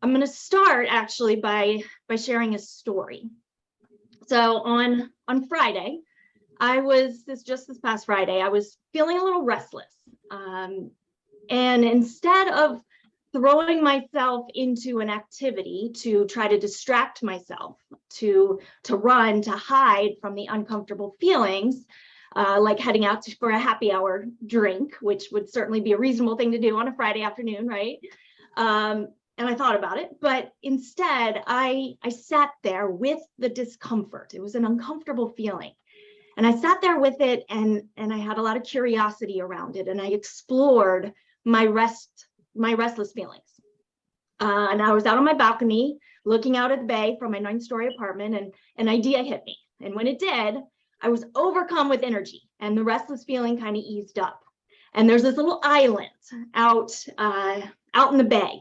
I'm going to start actually by sharing a story. So on Friday, this past Friday, I was feeling a little restless. And instead of throwing myself into an activity to try to distract myself, to run, to hide from the uncomfortable feelings, like heading out for a happy hour drink, which would certainly be a reasonable thing to do on a Friday afternoon, right? And I thought about it, but instead I sat there with the discomfort. It was an uncomfortable feeling. And I sat there with it, and I had a lot of curiosity around it, and I explored my restless feelings. And I was out on my balcony looking out at the bay from my 9th-story apartment, and an idea hit me. And when it did, I was overcome with energy, and the restless feeling kind of eased up. And there's this little island out in the bay.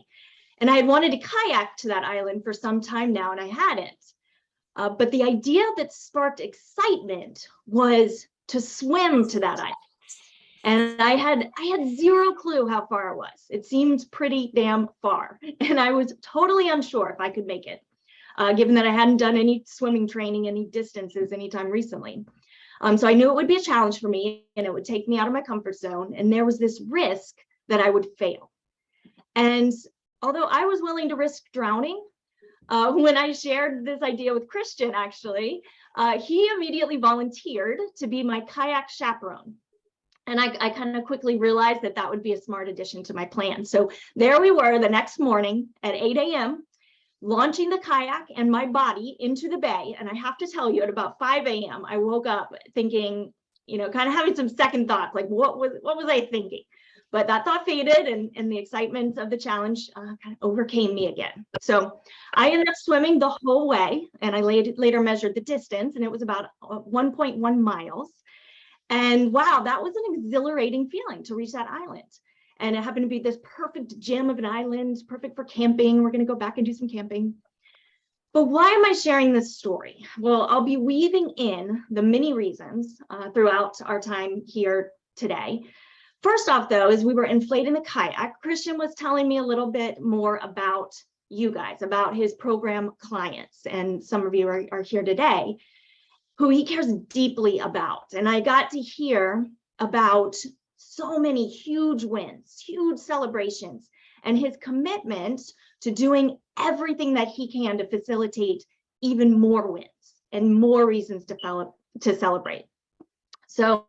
And I had wanted to kayak to that island for some time now, and I hadn't. But the idea that sparked excitement was to swim to that island. And I had zero clue how far it was. It seemed pretty damn far. And I was totally unsure if I could make it, given that I hadn't done any swimming training, any distances anytime recently. So I knew it would be a challenge for me, and it would take me out of my comfort zone. And there was this risk that I would fail. And although I was willing to risk drowning, when I shared this idea with Christian, actually, he immediately volunteered to be my kayak chaperone. And I kind of quickly realized that would be a smart addition to my plan. So there we were the next morning at 8 a.m., launching the kayak and my body into the bay. And I have to tell you, at about 5 a.m., I woke up thinking, kind of having some second thoughts, like what was I thinking? But that thought faded, and the excitement of the challenge kind of overcame me again. So I ended up swimming the whole way, and I later measured the distance, and it was about 1.1 miles. And wow, that was an exhilarating feeling to reach that island. And it happened to be this perfect gem of an island, perfect for camping. We're going to go back and do some camping. But why am I sharing this story? Well, I'll be weaving in the many reasons throughout our time here today. First off, though, as we were inflating the kayak, Christian was telling me a little bit more about you guys, about his program clients. And some of you are here today who he cares deeply about. And I got to hear about so many huge wins, huge celebrations, and his commitment to doing everything that he can to facilitate even more wins and more reasons to celebrate. So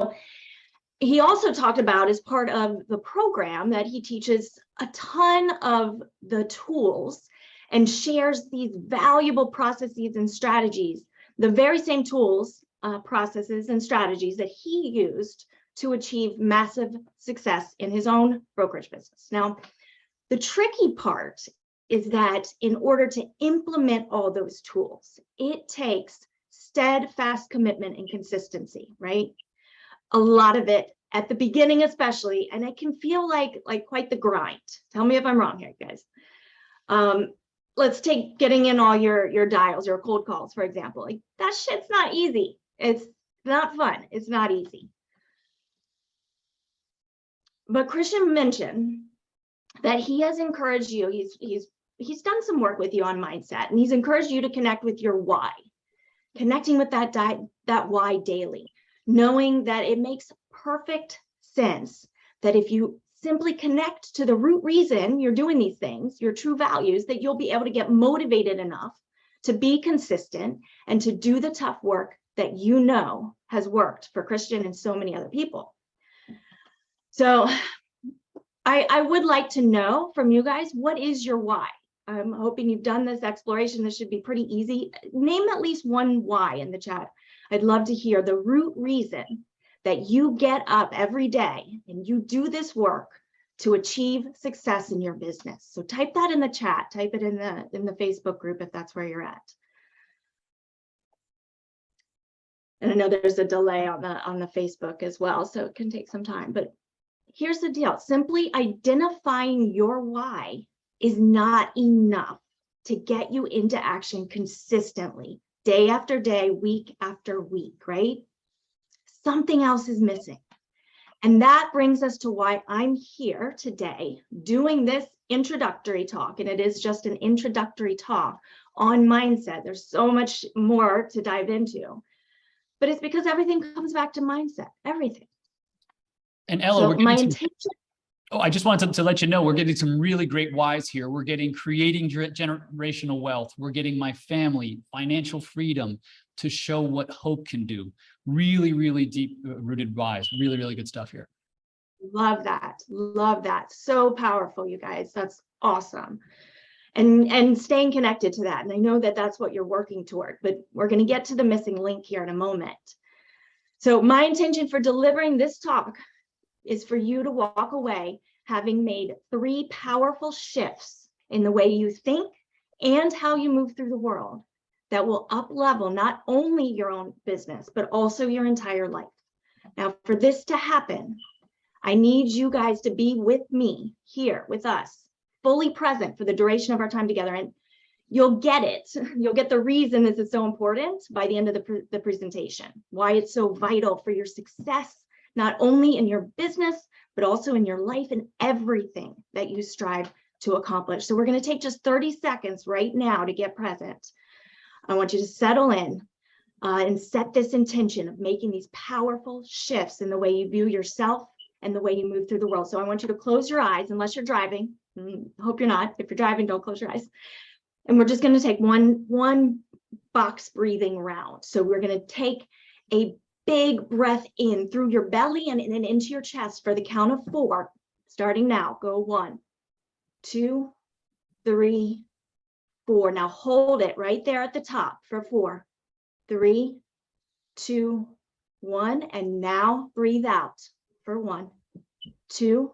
he also talked about, as part of the program, that he teaches a ton of the tools and shares these valuable processes and strategies, the very same tools, processes, and strategies that he used to achieve massive success in his own brokerage business. Now, the tricky part is that in order to implement all those tools, it takes steadfast commitment and consistency, right? A lot of it at the beginning, especially, and it can feel like quite the grind. Tell me if I'm wrong here, guys. Let's take getting in all your dials, your cold calls, for example. Like, that shit's not easy. It's not fun. It's not easy. But Christian mentioned that he has encouraged you. He's done some work with you on mindset, and he's encouraged you to connect with your why, connecting with that why daily, knowing that it makes perfect sense that if you simply connect to the root reason you're doing these things, your true values, that you'll be able to get motivated enough to be consistent and to do the tough work that you know has worked for Christian and so many other people. So I would like to know from you guys, what is your why? I'm hoping you've done this exploration. This should be pretty easy. Name at least one why in the chat. I'd love to hear the root reason that you get up every day and you do this work to achieve success in your business. So type that in the chat, type it in the Facebook group if that's where you're at. And I know there's a delay on the Facebook as well, so it can take some time. But here's the deal. Simply identifying your why is not enough to get you into action consistently, day after day, week after week, right? Something else is missing. And that brings us to why I'm here today doing this introductory talk, and it is just an introductory talk on mindset. There's so much more to dive into, but it's because everything comes back to mindset, everything. And Ella, So we're my getting intention. Oh, I just wanted to let you know, we're getting some really great whys here. We're getting creating generational wealth. We're getting my family, financial freedom, to show what hope can do. Really, really deep rooted whys. Really, really good stuff here. Love that. Love that. So powerful, you guys. That's awesome. And staying connected to that. And I know that that's what you're working toward, but we're going to get to the missing link here in a moment. So my intention for delivering this talk is for you to walk away having made 3 powerful shifts in the way you think and how you move through the world that will up-level not only your own business, but also your entire life. Now, for this to happen, I need you guys to be with me here with us, fully present for the duration of our time together. And you'll get it. You'll get the reason this is so important by the end of the presentation, why it's so vital for your success, not only in your business, but also in your life and everything that you strive to accomplish. So we're going to take just 30 seconds right now to get present. I want you to settle in and set this intention of making these powerful shifts in the way you view yourself and the way you move through the world. So I want you to close your eyes, unless you're driving. Hope you're not. If you're driving, don't close your eyes. And we're just going to take one box breathing round. So we're going to take a big breath in through your belly and into your chest for the count of 4. Starting now. Go 1, 2, 3, 4. Now hold it right there at the top for 4, 3, 2, 1. And now breathe out for 1, 2,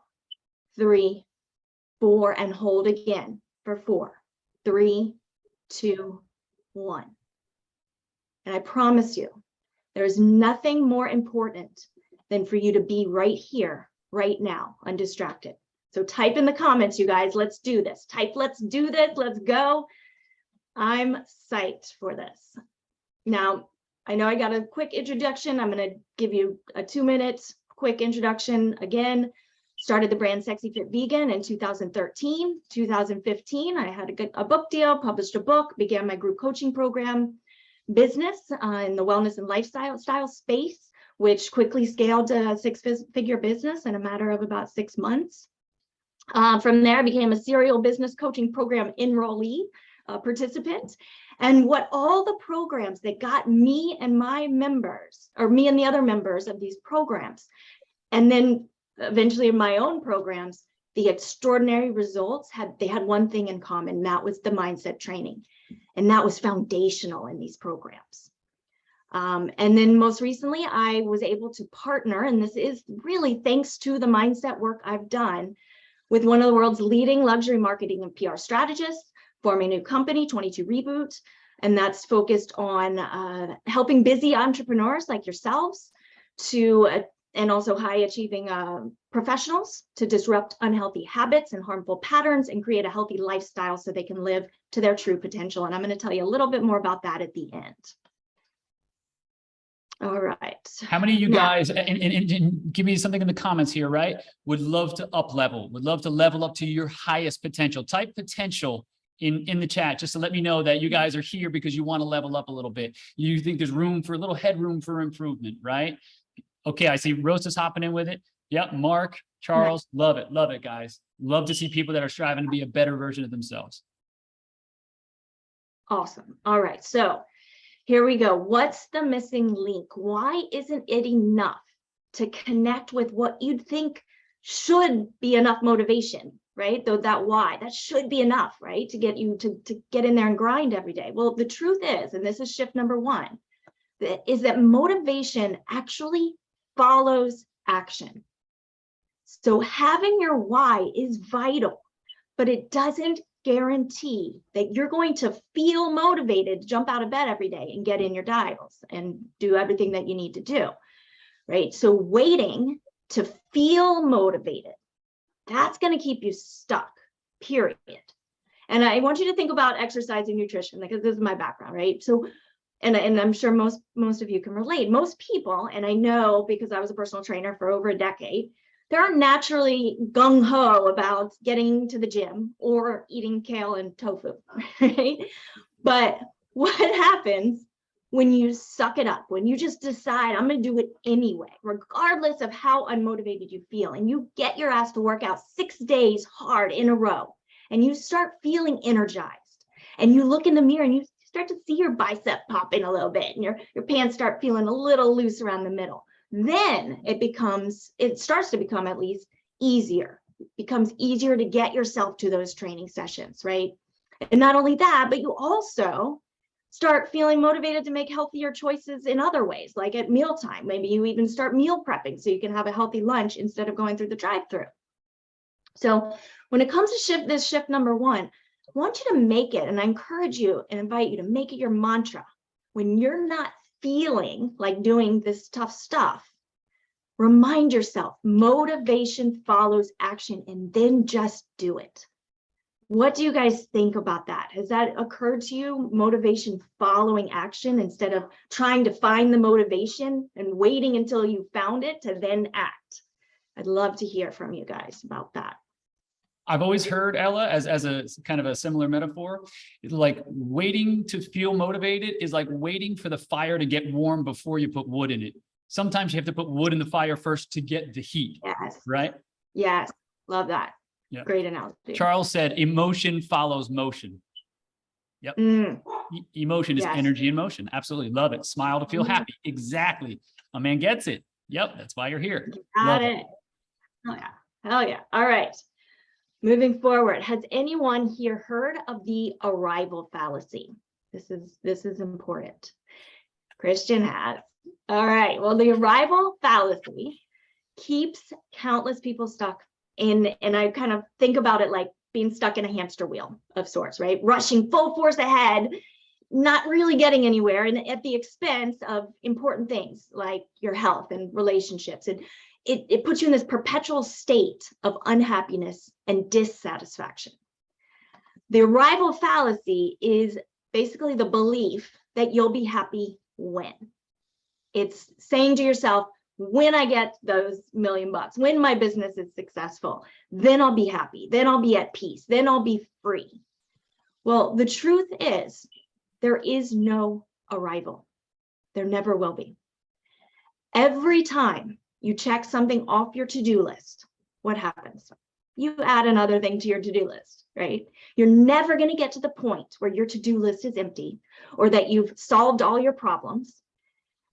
3, 4. And hold again for 4, 3, 2, 1. And I promise you, there's nothing more important than for you to be right here, right now, undistracted. So type in the comments, you guys, let's do this. Type, let's do this, let's go. I'm psyched for this. Now, I know I got a quick introduction. I'm going to give you a 2-minute quick introduction. Again, started the brand Sexy Fit Vegan in 2013. 2015, I had a book deal, published a book, began my group coaching program business in the wellness and lifestyle space, which quickly scaled to a 6-figure business in a matter of about 6 months. From there, I became a serial business coaching program enrollee, participant. And what all the programs that got me and my members, or me and the other members of these programs, and then eventually in my own programs, the extraordinary results had one thing in common, and that was the mindset training. And that was foundational in these programs. And then most recently, I was able to partner, and this is really thanks to the mindset work I've done, with one of the world's leading luxury marketing and PR strategists, forming a new company, 22 Reboot, and that's focused on helping busy entrepreneurs like yourselves to and also high achieving professionals to disrupt unhealthy habits and harmful patterns and create a healthy lifestyle so they can live to their true potential. And I'm going to tell you a little bit more about that at the end. All right. How many of you guys, and give me something in the comments here, right? Would love to up level, would love to level up to your highest potential. Type potential in the chat just to let me know that you guys are here because you want to level up a little bit. You think there's room for a little headroom for improvement, right? Okay, I see Rosa's hopping in with it. Yep, Mark, Charles, love it, guys. Love to see people that are striving to be a better version of themselves. Awesome. All right, so here we go. What's the missing link? Why isn't it enough to connect with what you'd think should be enough motivation, right? Though that why, that should be enough, right? To get you to get in there and grind every day. Well, the truth is, and this is shift number 1, is that motivation actually follows action. So having your why is vital, but it doesn't guarantee that you're going to feel motivated to jump out of bed every day and get in your dials and do everything that you need to do, right? So waiting to feel motivated, that's going to keep you stuck, period. And I want you to think about exercise and nutrition, because this is my background, right? So and I'm sure most of you can relate. Most people, and I know because I was a personal trainer for over a decade, They're not naturally gung-ho about getting to the gym or eating kale and tofu, right? But what happens when you suck it up, when you just decide, I'm going to do it anyway, regardless of how unmotivated you feel, and you get your ass to work out 6 days hard in a row, and you start feeling energized, and you look in the mirror and you start to see your bicep popping a little bit, and your pants start feeling a little loose around the middle. Then it starts to become at least easier. It becomes easier to get yourself to those training sessions, right? And not only that, but you also start feeling motivated to make healthier choices in other ways, like at mealtime. Maybe you even start meal prepping so you can have a healthy lunch instead of going through the drive-through. So when it comes to this shift number 1, I want you to make it, and I encourage you and invite you to make it your mantra. When you're not feeling like doing this tough stuff, remind yourself, motivation follows action, and then just do it. What do you guys think about that? Has that occurred to you? Motivation following action instead of trying to find the motivation and waiting until you found it to then act. I'd love to hear from you guys about that. I've always heard, Ella, as a kind of a similar metaphor, like waiting to feel motivated is like waiting for the fire to get warm before you put wood in it. Sometimes you have to put wood in the fire first to get the heat. Yes. Right? Yes. Love that. Yeah. Great analogy. Charles said, emotion follows motion. Yep. Emotion is energy in motion. Absolutely. Love it. Smile to feel happy. Exactly. A man gets it. Yep. That's why you're here. Got it. Oh yeah. Hell yeah. All right. Moving forward. Has anyone here heard of the arrival fallacy? This is important. Christian has. All right. Well, the arrival fallacy keeps countless people stuck in, and I kind of think about it like being stuck in a hamster wheel of sorts, right? Rushing full force ahead, not really getting anywhere, and at the expense of important things like your health and relationships. And it puts you in this perpetual state of unhappiness and dissatisfaction. The arrival fallacy is basically the belief that you'll be happy when. It's saying to yourself, when I get those $1 million, when my business is successful, then I'll be happy, then I'll be at peace, then I'll be free. Well, the truth is, there is no arrival. There never will be. Every time you check something off your to-do list, what happens? You add another thing to your to-do list, right? You're never going to get to the point where your to-do list is empty or that you've solved all your problems.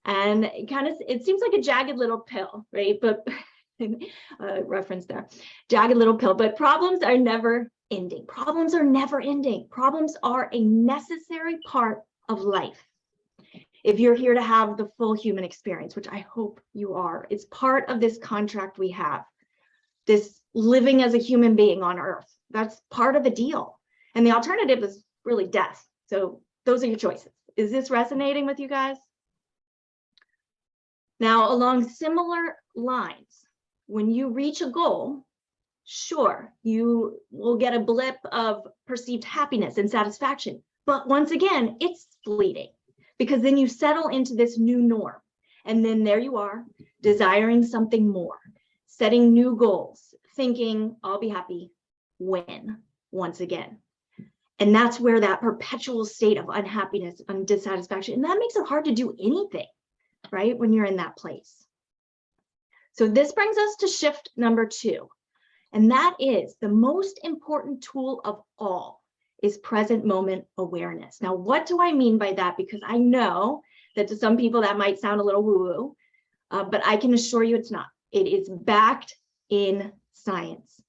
And it seems like a jagged little pill, right? But reference there, jagged little pill, but problems are never ending. Problems are never ending. Problems are a necessary part of life. If you're here to have the full human experience, which I hope you are, it's part of this contract we have, this living as a human being on earth. That's part of the deal. And the alternative is really death. So those are your choices. Is this resonating with you guys? Now, along similar lines, when you reach a goal, sure, you will get a blip of perceived happiness and satisfaction. But once again, it's fleeting because then you settle into this new norm. And then there you are, desiring something more, setting new goals, thinking I'll be happy when, once again. And that's where that perpetual state of unhappiness and dissatisfaction, and that makes it hard to do anything, right? When you're in that place. So this brings us to shift number 2. And that is the most important tool of all is present moment awareness. Now, what do I mean by that? Because I know that to some people that might sound a little woo-woo, but I can assure you it's not. It is backed in science.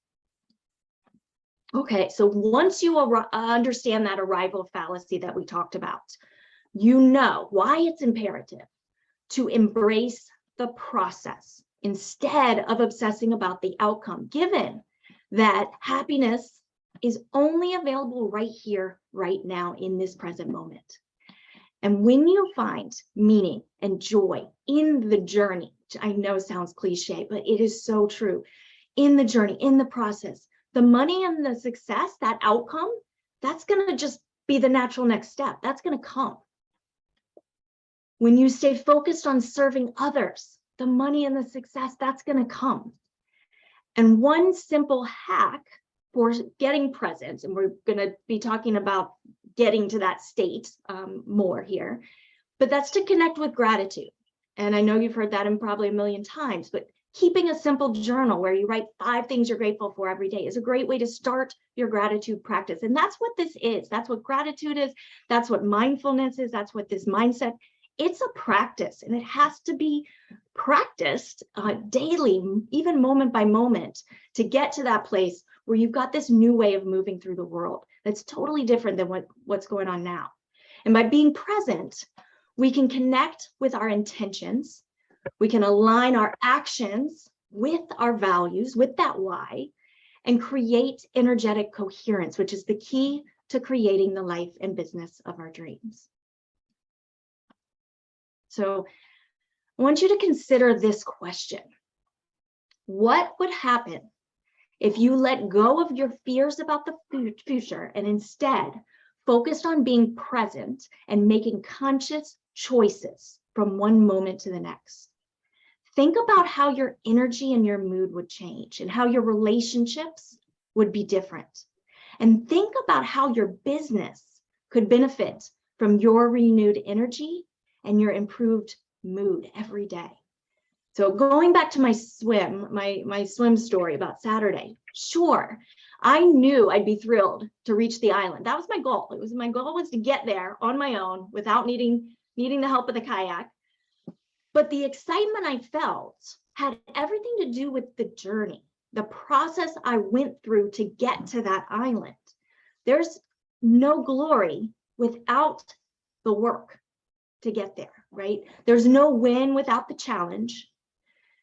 Okay, so once you understand that arrival fallacy that we talked about, you know why it's imperative to embrace the process instead of obsessing about the outcome, given that happiness is only available right here, right now, in this present moment. And when you find meaning and joy in the journey, which I know sounds cliche, but it is so true, in the journey, in the process, the money and the success, that outcome, that's going to just be the natural next step. That's going to come. When you stay focused on serving others, the money and the success, that's going to come. And one simple hack for getting present, and we're going to be talking about getting to that state more here, but that's to connect with gratitude. And I know you've heard that in probably a million times, but keeping a simple journal where you write 5 things you're grateful for every day is a great way to start your gratitude practice. And that's what this is. That's what gratitude is. That's what mindfulness is. That's what this mindset. It's a practice, and it has to be practiced daily, even moment by moment, to get to that place where you've got this new way of moving through the world that's totally different than what's going on now. And by being present, we can connect with our intentions. We can align our actions with our values, with that why, and create energetic coherence, which is the key to creating the life and business of our dreams. So I want you to consider this question. What would happen if you let go of your fears about the future and instead focused on being present and making conscious choices from one moment to the next? Think about how your energy and your mood would change and how your relationships would be different. And think about how your business could benefit from your renewed energy and your improved mood every day. So going back to my swim, my swim story about Saturday, sure, I knew I'd be thrilled to reach the island. That was my goal. My goal was to get there on my own without needing the help of the kayak. But the excitement I felt had everything to do with the journey, the process I went through to get to that island. There's no glory without the work to get there, right? There's no win without the challenge.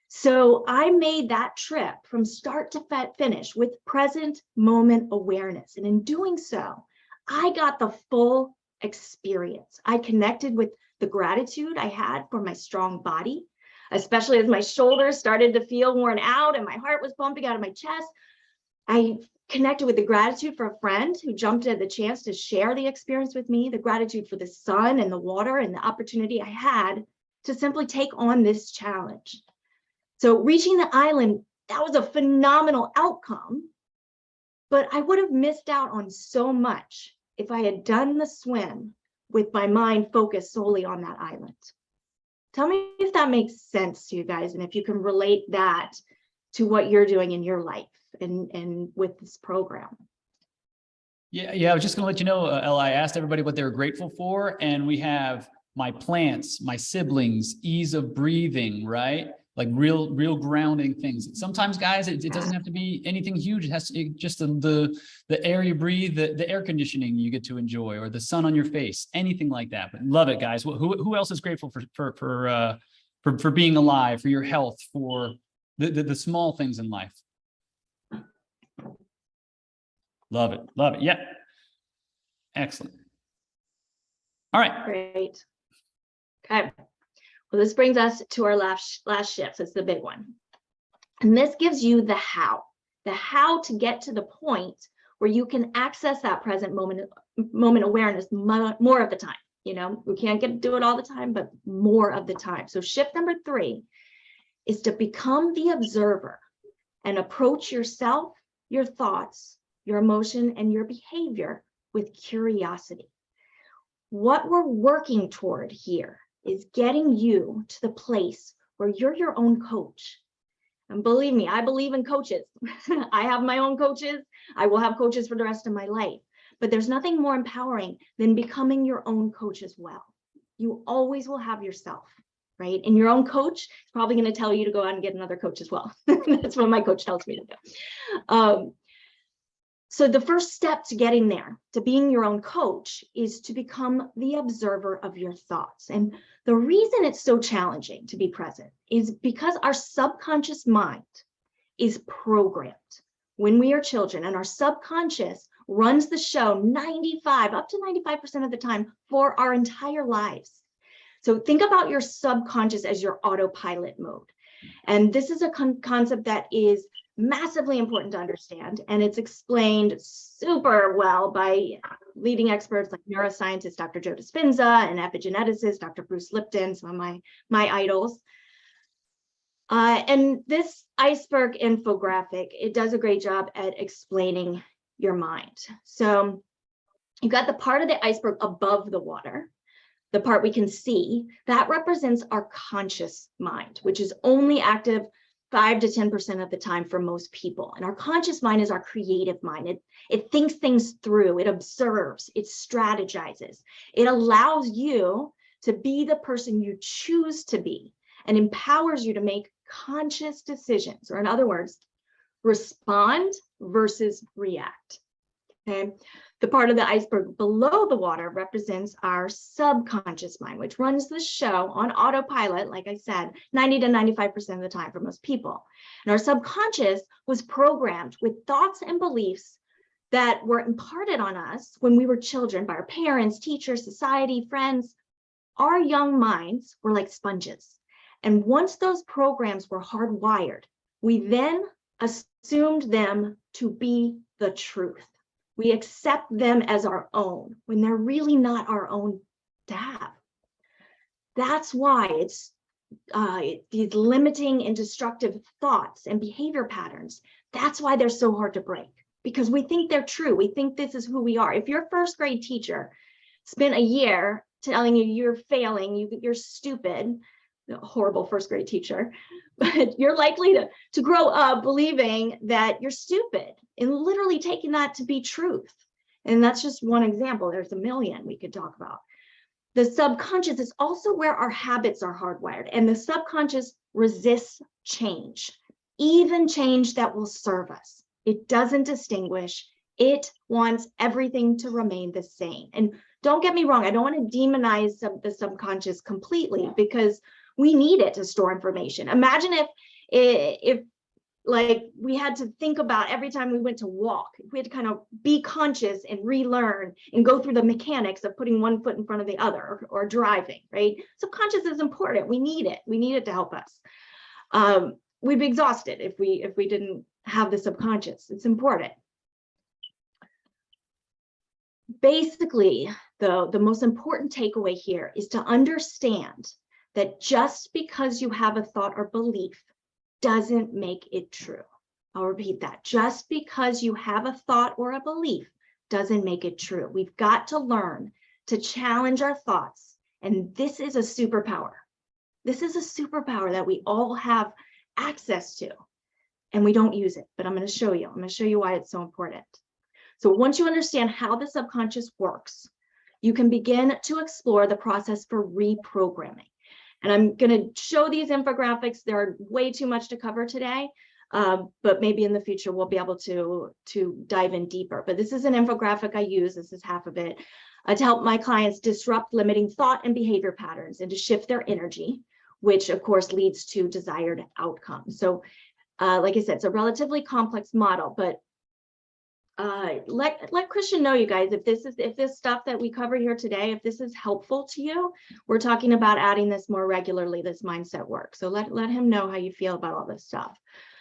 So I made that trip from start to finish with present moment awareness. And in doing so, I got the full experience. I connected with the gratitude I had for my strong body, especially as my shoulders started to feel worn out and my heart was pumping out of my chest. I connected with the gratitude for a friend who jumped at the chance to share the experience with me, the gratitude for the sun and the water and the opportunity I had to simply take on this challenge. So reaching the island, that was a phenomenal outcome, but I would have missed out on so much if I had done the swim with my mind focused solely on that island. Tell me if that makes sense to you guys, and if you can relate that to what you're doing in your life and with this program. Yeah. I was just going to let you know, Ella, I asked everybody what they were grateful for, and we have my plants, my siblings, ease of breathing, right? Like real grounding things. Sometimes, guys, it doesn't have to be anything huge. It has to be just the air you breathe, the air conditioning you get to enjoy, or the sun on your face, anything like that. But love it, guys. Who else is grateful for being alive, for your health, for the small things in life? Love it. Yeah. Excellent. All right. Great. Okay. Well, this brings us to our last shift. So it's the big one. And this gives you the how to get to the point where you can access that present moment awareness more of the time. You know, we can't do it all the time, but more of the time. So shift number 3 is to become the observer and approach yourself, your thoughts, your emotion, and your behavior with curiosity. What we're working toward here is getting you to the place where you're your own coach. And believe me, I believe in coaches. I have my own coaches. I will have coaches for the rest of my life. But there's nothing more empowering than becoming your own coach as well. You always will have yourself, right? And your own coach is probably going to tell you to go out and get another coach as well. That's what my coach tells me to do. So the first step to getting there, to being your own coach, is to become the observer of your thoughts. And the reason it's so challenging to be present is because our subconscious mind is programmed when we are children, and our subconscious runs the show up to 95% of the time for our entire lives. So think about your subconscious as your autopilot mode. And this is a concept that is massively important to understand, and it's explained super well by leading experts like neuroscientist Dr. Joe Dispenza and epigeneticist Dr. Bruce Lipton, some of my idols. And this iceberg infographic, it does a great job at explaining your mind. So you've got the part of the iceberg above the water, the part we can see, that represents our conscious mind, which is only active 5 to 10% of the time for most people. And our conscious mind is our creative mind. It thinks things through, it observes, it strategizes. It allows you to be the person you choose to be and empowers you to make conscious decisions, or in other words, respond versus react. Okay. The part of the iceberg below the water represents our subconscious mind, which runs the show on autopilot, like I said, 90 to 95% of the time for most people. And our subconscious was programmed with thoughts and beliefs that were imparted on us when we were children by our parents, teachers, society, friends. Our young minds were like sponges. And once those programs were hardwired, we then assumed them to be the truth. We accept them as our own when they're really not our own to have. That's why it's these limiting and destructive thoughts and behavior patterns. That's why they're so hard to break, because we think they're true. We think this is who we are. If your first grade teacher spent a year telling you you're failing, you're stupid, horrible first grade teacher, but you're likely to grow up believing that you're stupid and literally taking that to be truth. And that's just one example. There's a million we could talk about. The subconscious is also where our habits are hardwired, and the subconscious resists change, even change that will serve us. It doesn't distinguish. It wants everything to remain the same. And don't get me wrong, I don't want to demonize the subconscious completely, because we need it to store information. Imagine if like we had to think about every time we went to walk, if we had to kind of be conscious and relearn and go through the mechanics of putting one foot in front of the other, or driving, right? Subconscious is important. We need it. We need it to help us. We'd be exhausted if we didn't have the subconscious. It's important. Basically, though, the most important takeaway here is to understand that just because you have a thought or belief doesn't make it true. I'll repeat that. Just because you have a thought or a belief doesn't make it true. We've got to learn to challenge our thoughts. And this is a superpower. This is a superpower that we all have access to, and we don't use it. But I'm going to show you. I'm going to show you why it's so important. So once you understand how the subconscious works, you can begin to explore the process for reprogramming. And I'm going to show these infographics. There are way too much to cover today, but maybe in the future we'll be able to dive in deeper. But this is an infographic I use, this is half of it, to help my clients disrupt limiting thought and behavior patterns and to shift their energy, which of course leads to desired outcomes. So like I said, it's a relatively complex model, but let Christian know, you guys, if this stuff that we cover here today, if this is helpful to you, we're talking about adding this more regularly, this mindset work. So let him know how you feel about all this stuff.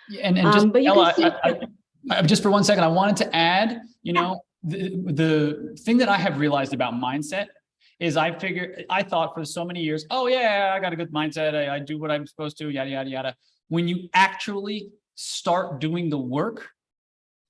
Yeah, and just but you Ella, can see just for 1 second, I wanted to add, you know, the thing that I have realized about mindset is I thought for so many years, oh yeah, I got a good mindset, I do what I'm supposed to, yada yada yada. When you actually start doing the work,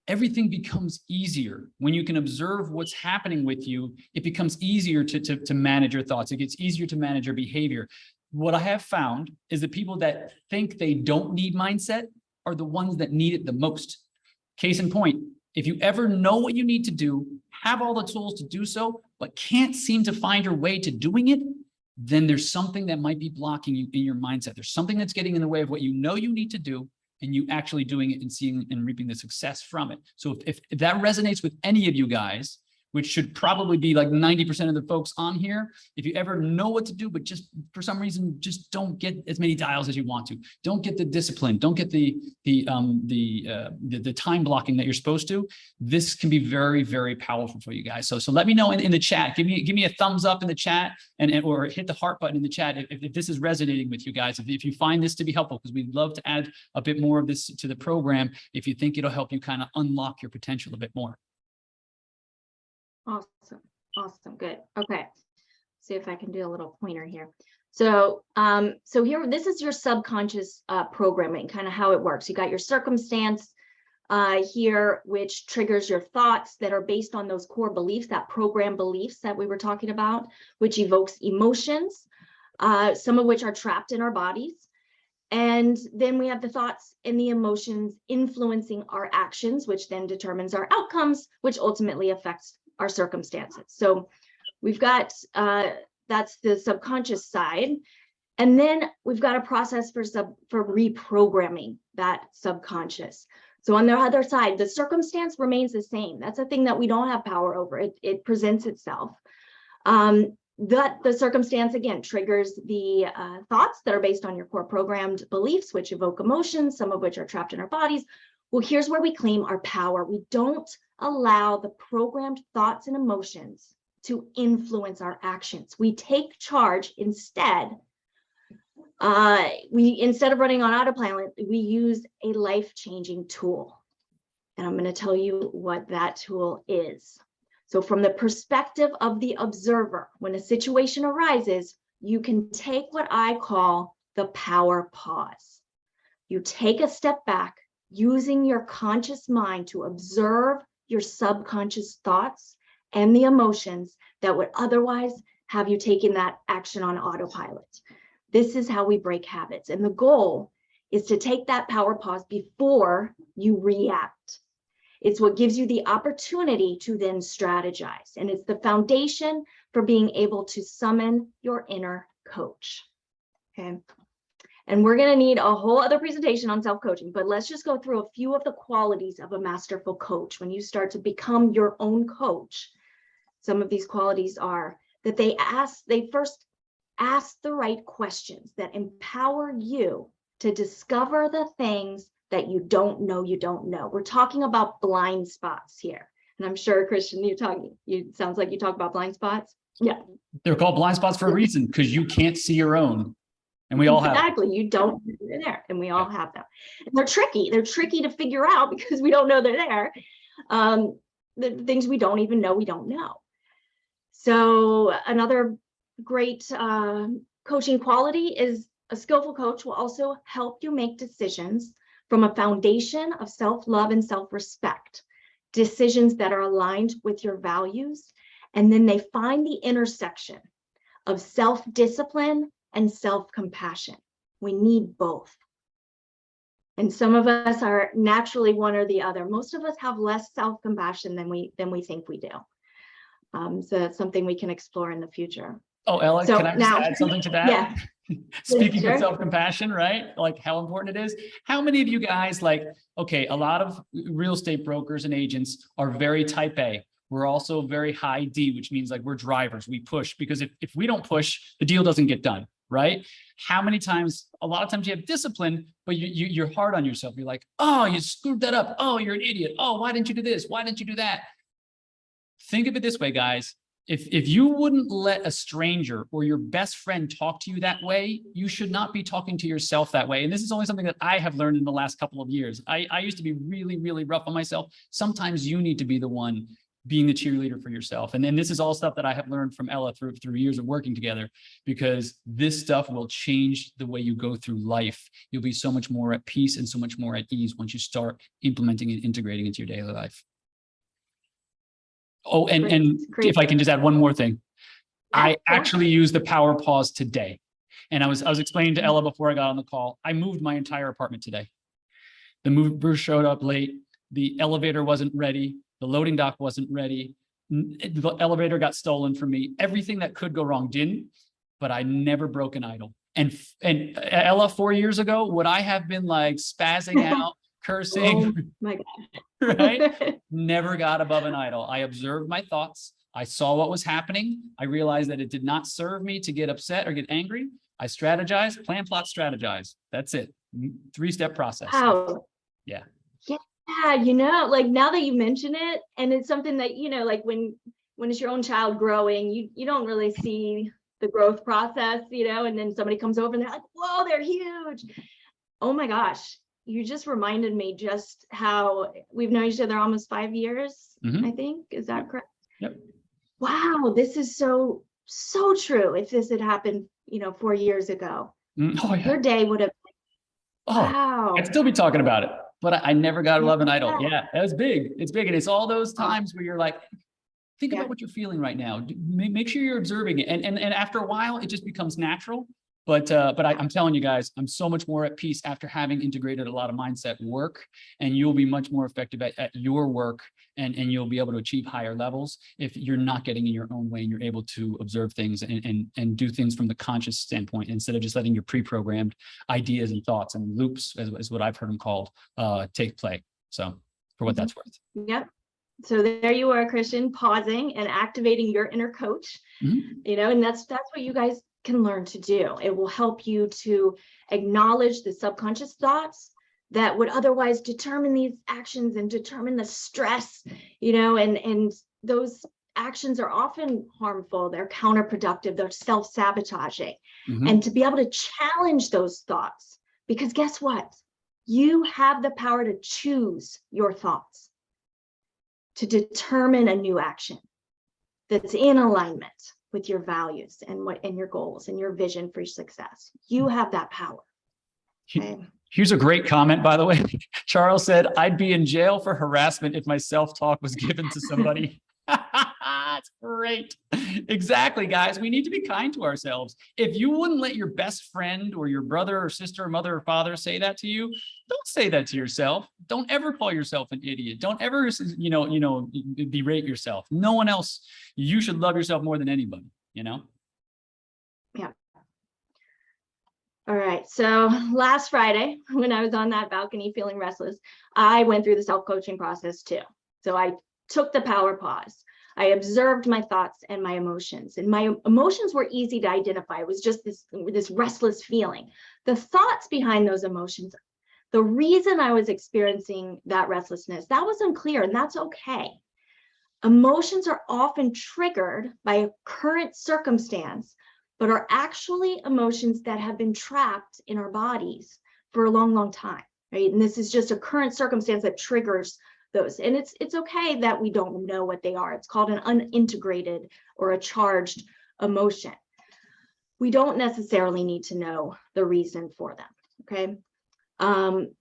everything becomes easier. When you can observe what's happening with you, it becomes easier to manage your thoughts. It gets easier to manage your behavior. What I have found is that people that think they don't need mindset are the ones that need it the most. Case in point, if you ever know what you need to do, have all the tools to do so, but can't seem to find your way to doing it, then there's something that might be blocking you in your mindset. There's something that's getting in the way of what you know you need to do, and you actually doing it and seeing and reaping the success from it. So if that resonates with any of you guys, which should probably be like 90% of the folks on here, if you ever know what to do, but just for some reason, just don't get as many dials as you want to, don't get the discipline, don't get the time blocking that you're supposed to, this can be very, very powerful for you guys. So let me know in the chat, give me a thumbs up in the chat or hit the heart button in the chat if this is resonating with you guys, if you find this to be helpful, because we'd love to add a bit more of this to the program if you think it'll help you kind of unlock your potential a bit more. Awesome. Good. Okay. See if I can do a little pointer here. So, so here, this is your subconscious programming, kind of how it works. You got your circumstance here, which triggers your thoughts that are based on those core beliefs, that program beliefs that we were talking about, which evokes emotions, some of which are trapped in our bodies. And then we have the thoughts and the emotions influencing our actions, which then determines our outcomes, which ultimately affects our circumstances. So we've got, that's the subconscious side. And then we've got a process for reprogramming that subconscious. So on the other side, the circumstance remains the same. That's a thing that we don't have power over. It presents itself. The circumstance, again, triggers the thoughts that are based on your core programmed beliefs, which evoke emotions, some of which are trapped in our bodies. Well, here's where we claim our power. We don't allow the programmed thoughts and emotions to influence our actions. We take charge instead. Instead of running on autopilot, we use a life-changing tool. And I'm going to tell you what that tool is. So from the perspective of the observer, when a situation arises, you can take what I call the power pause. You take a step back using your conscious mind to observe your subconscious thoughts and the emotions that would otherwise have you taking that action on autopilot. This is how we break habits. And the goal is to take that power pause before you react. It's what gives you the opportunity to then strategize. And it's the foundation for being able to summon your inner coach. Okay. And we're going to need a whole other presentation on self-coaching, but let's just go through a few of the qualities of a masterful coach. When you start to become your own coach, some of these qualities are that they first ask the right questions that empower you to discover the things that you don't know. We're talking about blind spots here. And I'm sure, Christian, sounds like you talk about blind spots. Yeah. They're called blind spots for a reason, because you can't see your own. And we all have. Exactly. You don't know they're there. And we all have them. And they're tricky. They're tricky to figure out because we don't know they're there. The things we don't even know we don't know. So another great coaching quality is a skillful coach will also help you make decisions from a foundation of self-love and self-respect, decisions that are aligned with your values. And then they find the intersection of self-discipline and self-compassion. We need both. And some of us are naturally one or the other. Most of us have less self-compassion than we think we do. So that's something we can explore in the future. Oh, Ella, can I just add something to that? Yeah. Speaking of self-compassion, right? Like how important it is. How many of you guys okay, a lot of real estate brokers and agents are very type A. We're also very high D, which means like we're drivers, we push, because if we don't push, the deal doesn't get done, right? How many times, a lot of times you have discipline, but you're hard on yourself. You're like, oh, you screwed that up. Oh, you're an idiot. Oh, why didn't you do this? Why didn't you do that? Think of it this way, guys. If you wouldn't let a stranger or your best friend talk to you that way, you should not be talking to yourself that way. And this is only something that I have learned in the last couple of years. I used to be really, really rough on myself. Sometimes you need to be the one being the cheerleader for yourself. And then this is all stuff that I have learned from Ella through years of working together, because this stuff will change the way you go through life. You'll be so much more at peace and so much more at ease once you start implementing and integrating into your daily life. Oh, and if I can just add one more thing, I actually used the power pause today. And I was explaining to Ella before I got on the call, I moved my entire apartment today. The mover showed up late. The elevator wasn't ready. The loading dock wasn't ready. The elevator got stolen from me. Everything that could go wrong didn't, but I never broke an idol. And Ella, 4 years ago, would I have been like spazzing out, cursing? Oh my God. Right? Never got above an idol. I observed my thoughts. I saw what was happening. I realized that it did not serve me to get upset or get angry. I strategized, plan, plot, strategize. That's it. 3-step process. Wow. Yeah. Yeah, like now that you mention it, and it's something that, like when it's your own child growing, you don't really see the growth process, and then somebody comes over and they're like, whoa, they're huge. Oh my gosh. You just reminded me just how we've known each other almost 5 years, I think. Is that correct? Yep. Wow, this is so so true. If this had happened, 4 years ago, Oh yeah. your day would have, Oh, wow. I'd still be talking about it, but I never got to love an idol. Yeah. Yeah, that was big. It's big. And it's all those times where you're like, think Yeah. about what you're feeling right now. Make sure you're observing it. And after a while, it just becomes natural. But I'm telling you guys, I'm so much more at peace after having integrated a lot of mindset work, and you'll be much more effective at your work, and you'll be able to achieve higher levels if you're not getting in your own way and you're able to observe things and do things from the conscious standpoint instead of just letting your pre-programmed ideas and thoughts and loops, as what I've heard them called, take play. So for what that's worth. Yep. So there you are, Christian, pausing and activating your inner coach, and that's what you guys can learn to do. It will help you to acknowledge the subconscious thoughts that would otherwise determine these actions and determine the stress, and those actions are often harmful. They're counterproductive. They're self-sabotaging. And to be able to challenge those thoughts, because guess what? You have the power to choose your thoughts, to determine a new action that's in alignment with your values and your goals and your vision for success. You have that power. Okay. Here's a great comment, by the way. Charles said, I'd be in jail for harassment if my self-talk was given to somebody. That's great. Exactly, guys. We need to be kind to ourselves. If you wouldn't let your best friend or your brother or sister or mother or father say that to you, don't say that to yourself. Don't ever call yourself an idiot. Don't ever, berate yourself. No one else. You should love yourself more than anybody, Yeah. All right. So last Friday, when I was on that balcony feeling restless, I went through the self-coaching process too. So I took the power pause. I observed my thoughts and my emotions, and my emotions were easy to identify. It was just this restless feeling. The thoughts behind those emotions, the reason I was experiencing that restlessness, that was unclear, and that's okay. Emotions are often triggered by a current circumstance, but are actually emotions that have been trapped in our bodies for a long, long time, right? And this is just a current circumstance that triggers those. And it's okay that we don't know what they are. It's called an unintegrated or a charged emotion. We don't necessarily need to know the reason for them, okay?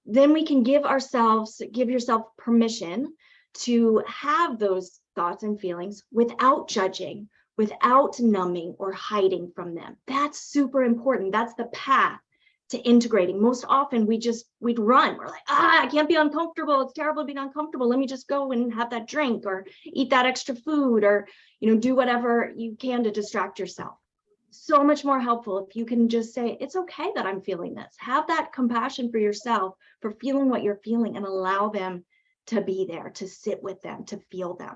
Then we can give yourself permission to have those thoughts and feelings without judging, without numbing or hiding from them. That's super important. That's the path to integrating. Most often we'd run. We're like, I can't be uncomfortable. It's terrible being uncomfortable. Let me just go and have that drink or eat that extra food or, do whatever you can to distract yourself. So much more helpful if you can just say, it's okay that I'm feeling this. Have that compassion for yourself for feeling what you're feeling and allow them to be there, to sit with them, to feel them.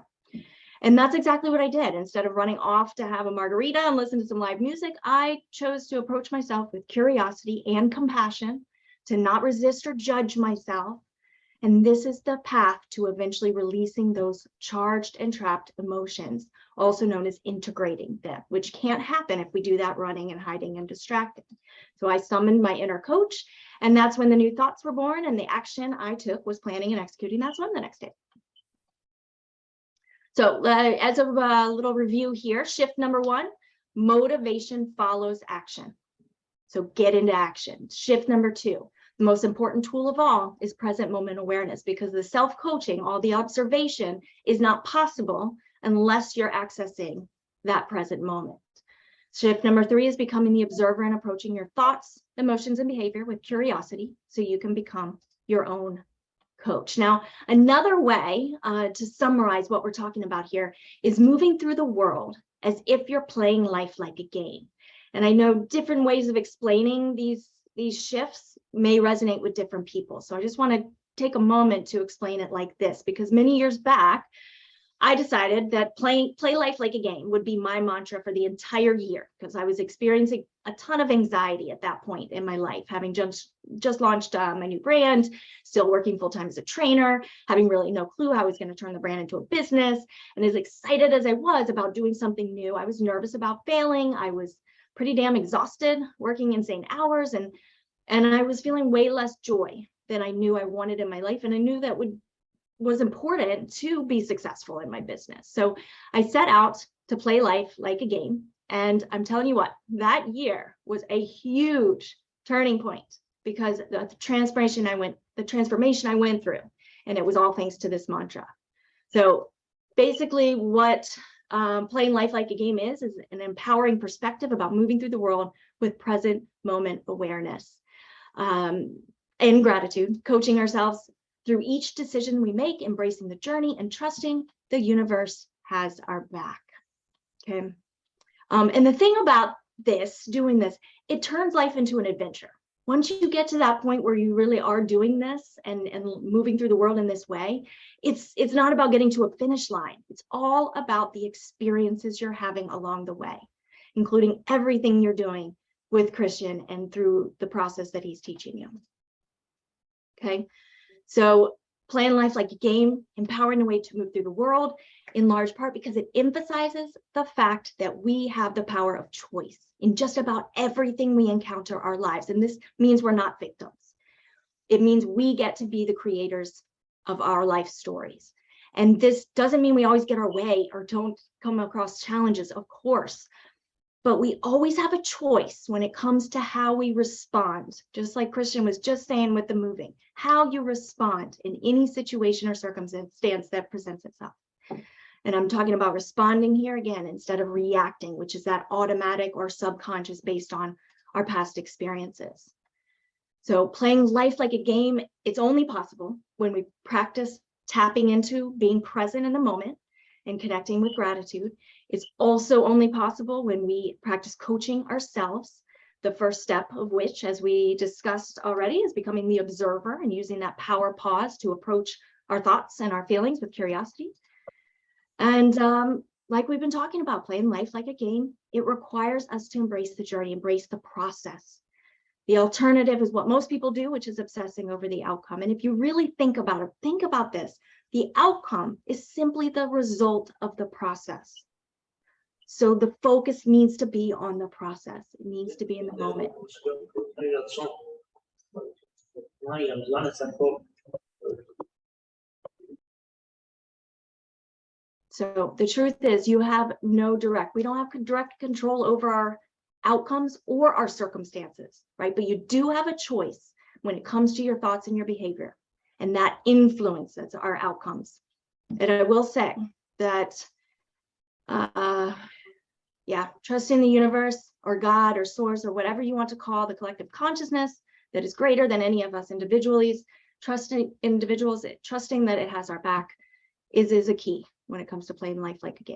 And that's exactly what I did. Instead of running off to have a margarita and listen to some live music, I chose to approach myself with curiosity and compassion, to not resist or judge myself. And this is the path to eventually releasing those charged and trapped emotions, also known as integrating them, which can't happen if we do that running and hiding and distracting. So I summoned my inner coach, and that's when the new thoughts were born, and the action I took was planning and executing that swim the next day. So as a little review here, shift number 1, motivation follows action. So get into action. Shift number 2, the most important tool of all is present moment awareness, because the self-coaching, all the observation is not possible unless you're accessing that present moment. Shift number 3 is becoming the observer and approaching your thoughts, emotions, and behavior with curiosity so you can become your own coach. Now, another way to summarize what we're talking about here is moving through the world as if you're playing life like a game. And I know different ways of explaining these shifts may resonate with different people. So I just want to take a moment to explain it like this, because many years back, I decided that play life like a game would be my mantra for the entire year, because I was experiencing a ton of anxiety at that point in my life, having just launched my new brand, still working full-time as a trainer, having really no clue how I was going to turn the brand into a business. And as excited as I was about doing something new, I was nervous about failing. I was pretty damn exhausted, working insane hours, and I was feeling way less joy than I knew I wanted in my life. And I knew that was important to be successful in my business. So I set out to play life like a game, And I'm telling you what, that year was a huge turning point because the transformation I went through, and it was all thanks to this mantra. So basically what playing life like a game is an empowering perspective about moving through the world with present moment awareness and gratitude, coaching ourselves through each decision we make, embracing the journey and trusting the universe has our back. Okay. And the thing about doing this, it turns life into an adventure. Once you get to that point where you really are doing this and moving through the world in this way, it's not about getting to a finish line. It's all about the experiences you're having along the way, including everything you're doing with Christian and through the process that he's teaching you. Okay, so playing life like a game, empowering a way to move through the world, in large part because it emphasizes the fact that we have the power of choice in just about everything we encounter our lives. And this means we're not victims. It means we get to be the creators of our life stories. And this doesn't mean we always get our way or don't come across challenges, of course, but we always have a choice when it comes to how we respond, just like Christian was just saying with the moving, how you respond in any situation or circumstance that presents itself. And I'm talking about responding here again, instead of reacting, which is that automatic or subconscious based on our past experiences. So playing life like a game, it's only possible when we practice tapping into being present in the moment and connecting with gratitude. It's also only possible when we practice coaching ourselves, the first step of which, as we discussed already, is becoming the observer and using that power pause to approach our thoughts and our feelings with curiosity. And like we've been talking about, playing life like a game, it requires us to embrace the journey, embrace the process. The alternative is what most people do, which is obsessing over the outcome. And if you really think about it, think about this. The outcome is simply the result of the process. So the focus needs to be on the process. It needs to be in the moment. So the truth is we don't have direct control over our outcomes or our circumstances, right? But you do have a choice when it comes to your thoughts and your behavior, and that influences our outcomes. And I will say that, trusting the universe or God or source or whatever you want to call the collective consciousness that is greater than any of us individually, trusting that it has our back is a key when it comes to playing life like a game.